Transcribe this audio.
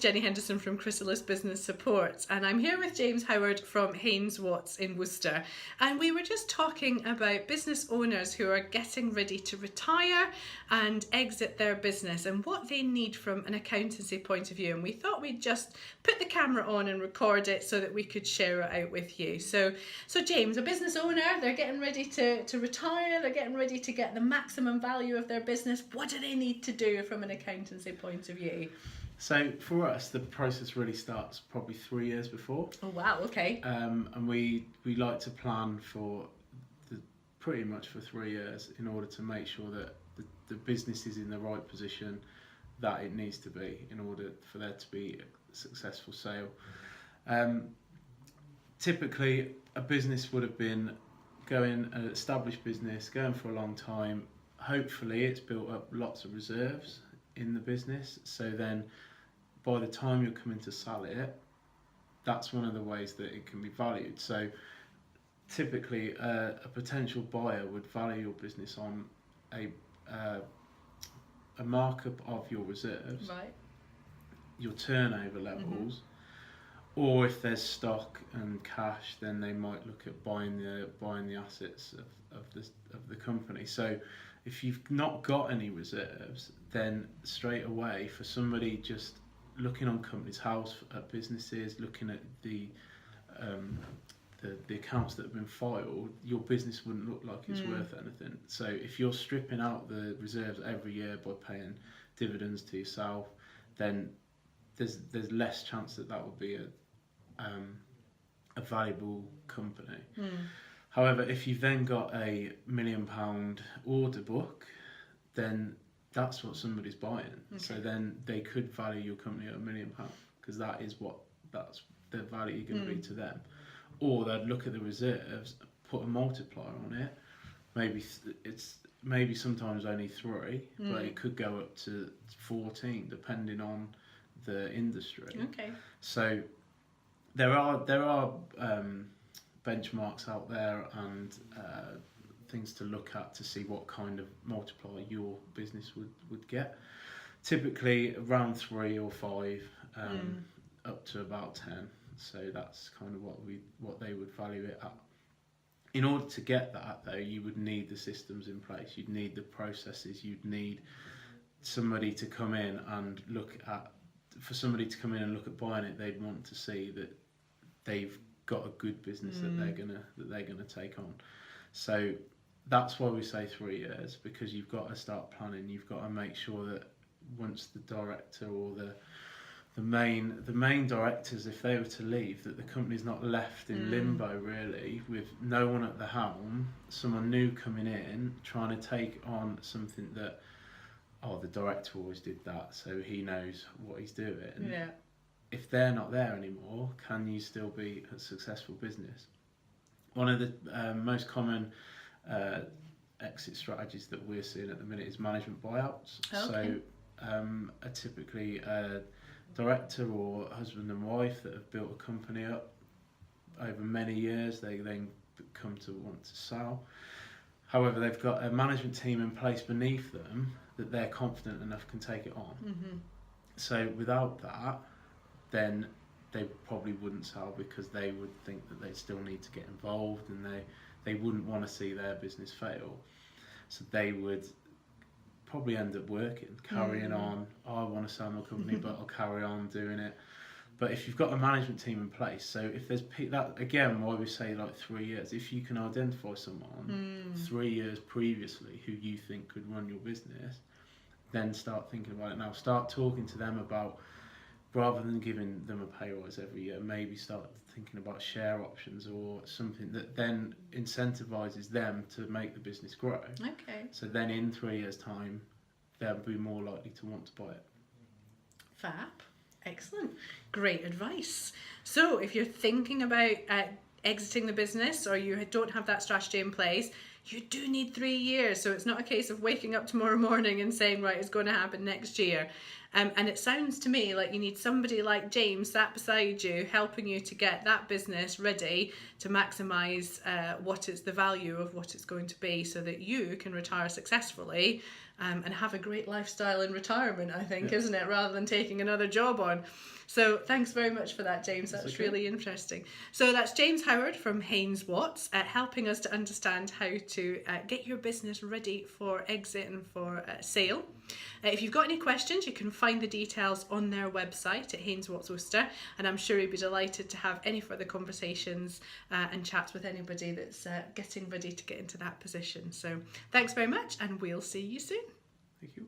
Jenny Henderson from Chrysalis Business Support, and I'm here with James Howard from Haines Watts in Worcester. And we were just talking about business owners who are getting ready to retire and exit their business and what they need from an accountancy point of view. And we thought we'd just put the camera on and record it so that we could share it out with you. So James, a business owner, they're getting ready to retire, they're getting ready to get the maximum value of their business. What do they need to do from an accountancy point of view? So for us, the process really starts probably 3 years before. Oh wow, okay. And we like to plan for pretty much for 3 years in order to make sure that the business is in the right position that it needs to be in order for there to be a successful sale. Typically, a business would have been an established business, going for a long time. Hopefully, it's built up lots of reserves in the business, so then by the time you're coming to sell it, that's one of the ways that it can be valued. So typically a potential buyer would value your business on a markup of your reserves, right, your turnover levels, or if there's stock and cash, then they might look at buying the assets of the company. So if you've not got any reserves, then straight away, for somebody just looking on Companies House at businesses, looking at the accounts that have been filed, your business wouldn't look like it's worth anything. So if you're stripping out the reserves every year by paying dividends to yourself, then there's less chance that will be a valuable company. However, if you've then got a £1 million order book, then that's what somebody's buying. Okay. So then they could value your company at £1 million because that's the value going to be to them. Or they'd look at the reserves, put a multiplier on it. Maybe sometimes only 3, but it could go up to 14 depending on the industry. Okay. So there are benchmarks out there and things to look at to see what kind of multiplier your business would get. Typically around 3 or 5, up to about 10. So that's kind of what they would value it at. In order to get that, though, you would need the systems in place. You'd need the processes. You'd need somebody to come in and look at. For somebody to come in and look at buying it, they'd want to see that they've got a good business that they're gonna take on. So that's why we say 3 years, because you've got to start planning. You've got to make sure that once the director or the main directors, if they were to leave, that the company's not left in limbo really, with no one at the helm, someone new coming in trying to take on something that, the director always did that, so he knows what he's doing. Yeah. If they're not there anymore, can you still be a successful business? One of the most common exit strategies that we're seeing at the minute is management buyouts. Okay. So typically a director or husband and wife that have built a company up over many years, they then come to want to sell. However, they've got a management team in place beneath them that they're confident enough can take it on. So without that, then they probably wouldn't sell, because they would think that they still need to get involved, and they wouldn't want to see their business fail. So they would probably end up carrying on. I want to sell my company, but I'll carry on doing it. But if you've got a management team in place, so if there's that, again, why we say like 3 years, if you can identify someone 3 years previously who you think could run your business, then start thinking about it now. Start talking to them about, rather than giving them a pay rise every year, maybe start thinking about share options or something that then incentivises them to make the business grow. Okay. So then in 3 years' time, they'll be more likely to want to buy it. Fab. Excellent. Great advice. So if you're thinking about exiting the business, or you don't have that strategy in place, you do need 3 years. So it's not a case of waking up tomorrow morning and saying, right, it's going to happen next year. And it sounds to me like you need somebody like James sat beside you, helping you to get that business ready to maximise the value of what it's going to be, so that you can retire successfully and have a great lifestyle in retirement, I think, Yeah. isn't it, rather than taking another job on. So thanks very much for that, James. That's okay. really interesting. So that's James Howard from Haines Watts, helping us to understand how to get your business ready for exit and for sale. If you've got any questions, you can find the details on their website at Haines Watts Worcester, and I'm sure he'd be delighted to have any further conversations and chats with anybody that's getting ready to get into that position. So thanks very much, and we'll see you soon. Thank you.